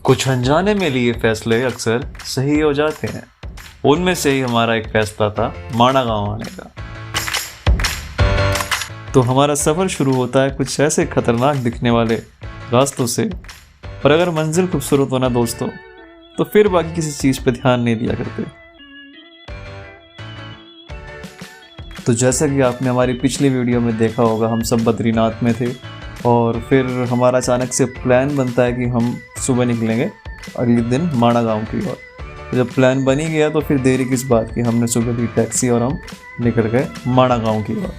कुछ अनजाने में लिए फैसले अक्सर सही हो जाते हैं। उनमें से ही हमारा एक फैसला था माणा गांव आने का। तो हमारा सफ़र शुरू होता है कुछ ऐसे खतरनाक दिखने वाले रास्तों से, पर अगर मंजिल खूबसूरत हो ना दोस्तों, तो फिर बाकी किसी चीज़ पे ध्यान नहीं दिया करते। तो जैसा कि आपने हमारी पिछली वीडियो में देखा होगा, हम सब बद्रीनाथ में थे और फिर हमारा अचानक से प्लान बनता है कि हम सुबह निकलेंगे अगले दिन माणा गांव की ओर। तो जब प्लान बन ही गया तो फिर देरी किस बात की, हमने सुबह ली टैक्सी और हम निकल गए माणा गांव की ओर।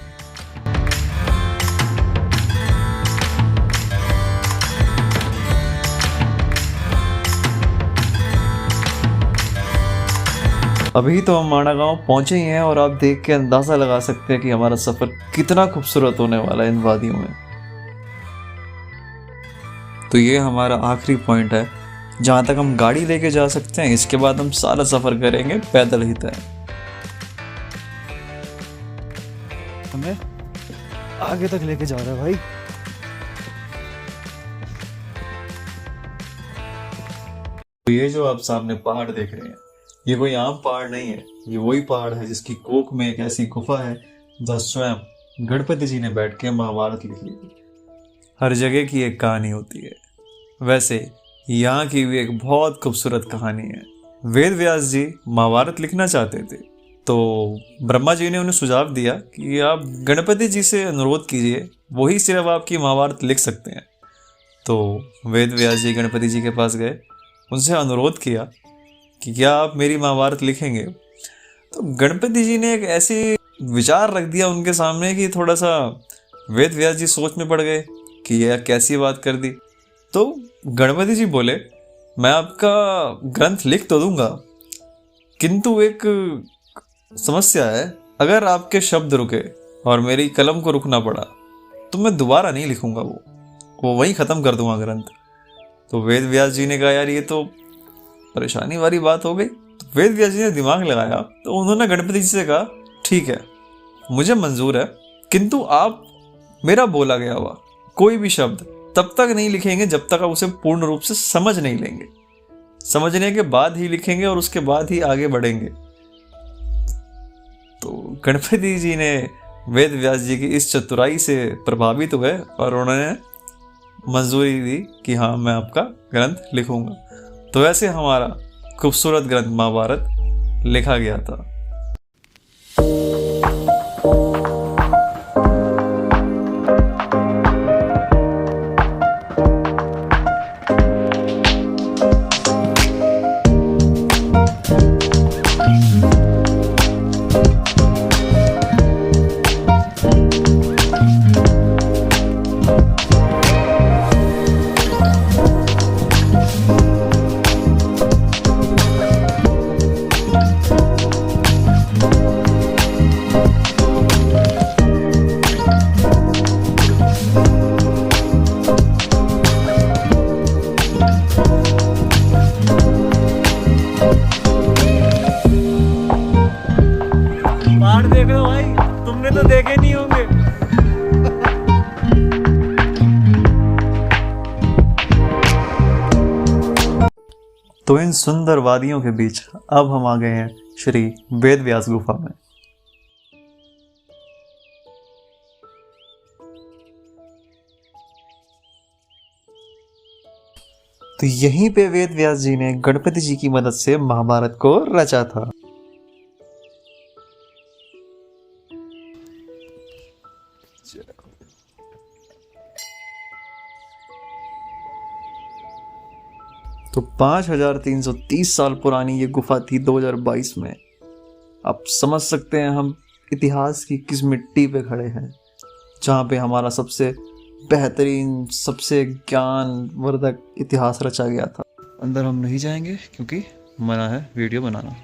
अभी तो हम माणा गांव पहुंचे ही हैं और आप देख के अंदाज़ा लगा सकते हैं कि हमारा सफ़र कितना खूबसूरत होने वाला है इन वादियों में। तो ये हमारा आखिरी पॉइंट है जहाँ तक हम गाड़ी लेके जा सकते हैं। इसके बाद हम सारा सफ़र करेंगे पैदल ही तय। हमें आगे तक लेके जा रहा है भाई। तो ये जो आप सामने पहाड़ देख रहे हैं, ये कोई आम पहाड़ नहीं है। ये वही पहाड़ है जिसकी कोख में एक ऐसी गुफा है जहाँ स्वयं गणपति जी ने बैठ के महाभारत लिखी थी। हर जगह की एक कहानी होती है, वैसे यहाँ की भी एक बहुत खूबसूरत कहानी है। वेद व्यास जी महाभारत लिखना चाहते थे, तो ब्रह्मा जी ने उन्हें सुझाव दिया कि आप गणपति जी से अनुरोध कीजिए, वही सिर्फ आपकी महाभारत लिख सकते हैं। तो वेद व्यास जी गणपति जी के पास गए, उनसे अनुरोध किया कि क्या आप मेरी महाभारत लिखेंगे। तो गणपति जी ने एक ऐसी विचार रख दिया उनके सामने कि थोड़ा सा वेद व्यास जी सोच में पड़ गए कि यह कैसी बात कर दी। तो गणपति जी बोले, मैं आपका ग्रंथ लिख तो दूंगा, किंतु एक समस्या है। अगर आपके शब्द रुके और मेरी कलम को रुकना पड़ा तो मैं दोबारा नहीं लिखूंगा, वो वहीं ख़त्म कर दूंगा ग्रंथ। तो वेद व्यास जी ने कहा, यार ये तो परेशानी वाली बात हो गई। तो वेद व्यास जी ने दिमाग लगाया, तो उन्होंने गणपति जी से कहा, ठीक है मुझे मंजूर है, किंतु आप मेरा बोला गया हुआ कोई भी शब्द तब तक नहीं लिखेंगे जब तक आप उसे पूर्ण रूप से समझ नहीं लेंगे। समझने के बाद ही लिखेंगे और उसके बाद ही आगे बढ़ेंगे। तो गणपति जी ने वेद व्यास जी की इस चतुराई से प्रभावित हुए और उन्होंने मंजूरी दी कि हाँ मैं आपका ग्रंथ लिखूंगा। तो ऐसे हमारा खूबसूरत ग्रंथ महाभारत लिखा गया था। पहाड़ देख लो भाई, तुमने तो देखे नहीं होंगे। तो इन सुंदर वादियों के बीच अब हम आ गए हैं श्री वेद व्यास गुफा में। तो यहीं पे वेद व्यास जी ने गणपति जी की मदद से महाभारत को रचा था। तो 5330 साल पुरानी ये गुफा थी 2022 में। आप समझ सकते हैं हम इतिहास की किस मिट्टी पे खड़े हैं, जहाँ पे हमारा सबसे बेहतरीन, सबसे ज्ञानवर्धक इतिहास रचा गया था। अंदर हम नहीं जाएंगे क्योंकि मना है वीडियो बनाना।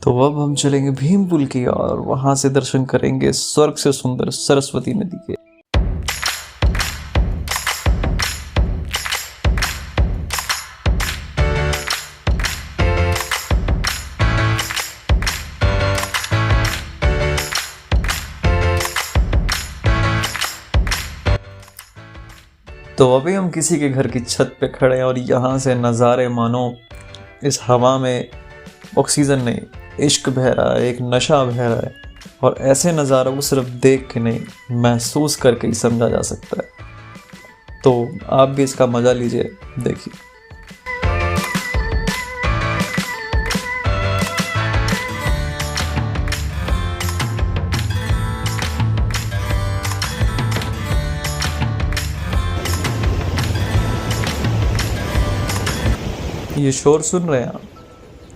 तो अब हम चलेंगे भीम पुल की और वहां से दर्शन करेंगे स्वर्ग से सुंदर सरस्वती नदी के। तो अभी हम किसी के घर की छत पे खड़े हैं और यहाँ से नज़ारे मानो इस हवा में ऑक्सीजन नहीं, इश्क बह रहा है, एक नशा बह रहा है। और ऐसे नज़ारों को सिर्फ देख के नहीं, महसूस करके ही समझा जा सकता है। तो आप भी इसका मज़ा लीजिए, देखिए। ये शोर सुन रहे हैं आप?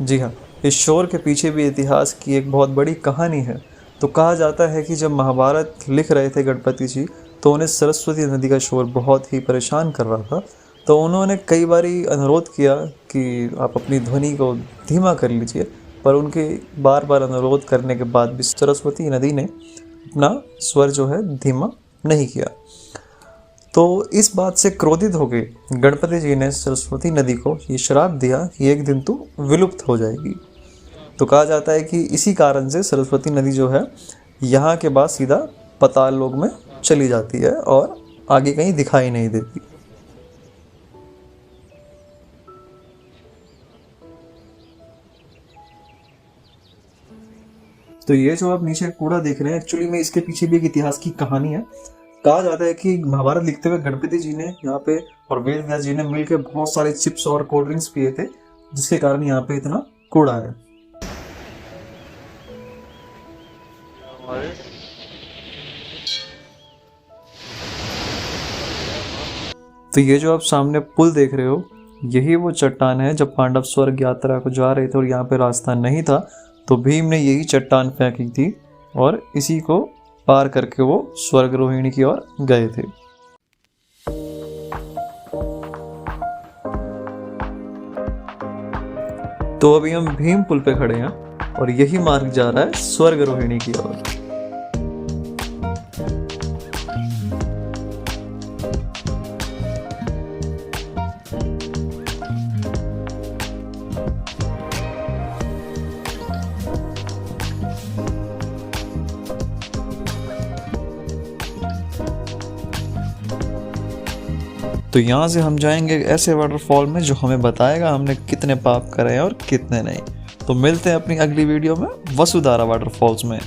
जी हाँ, इस शोर के पीछे भी इतिहास की एक बहुत बड़ी कहानी है। तो कहा जाता है कि जब महाभारत लिख रहे थे गणपति जी, तो उन्हें सरस्वती नदी का शोर बहुत ही परेशान कर रहा था। तो उन्होंने कई बारी अनुरोध किया कि आप अपनी ध्वनि को धीमा कर लीजिए, पर उनके बार बार अनुरोध करने के बाद भी सरस्वती नदी ने अपना स्वर जो है धीमा नहीं किया। तो इस बात से क्रोधित हो गए गणपति जी ने सरस्वती नदी को ये श्राप दिया कि एक दिन तू विलुप्त हो जाएगी। तो कहा जाता है कि इसी कारण से सरस्वती नदी जो है यहाँ के बाद सीधा पाताल लोक में चली जाती है और आगे कहीं दिखाई नहीं देती। तो ये जो आप नीचे कूड़ा देख रहे हैं, एक्चुअली में इसके पीछे भी एक इतिहास की कहानी है। कहा जाता है कि महाभारत लिखते हुए गणपति जी ने यहाँ पे और वेद व्यास जी ने मिलकर बहुत सारे चिप्स और कोल्ड ड्रिंक्स पिए थे, जिसके कारण यहाँ पे इतना कूड़ा है। तो ये जो आप सामने पुल देख रहे हो, यही वो चट्टान है। जब पांडव स्वर्ग यात्रा को जा रहे थे और यहाँ पे रास्ता नहीं था, तो भीम ने यही चट्टान फेंकी थी और इसी को पार करके वो स्वर्ग रोहिणी की ओर गए थे। तो अभी हम भीम पुल पे खड़े हैं और यही मार्ग जा रहा है स्वर्ग रोहिणी की ओर। तो यहाँ से हम जाएंगे ऐसे वाटरफॉल में जो हमें बताएगा हमने कितने पाप करे हैं और कितने नहीं। तो मिलते हैं अपनी अगली वीडियो में वसुधारा वाटरफॉल्स में।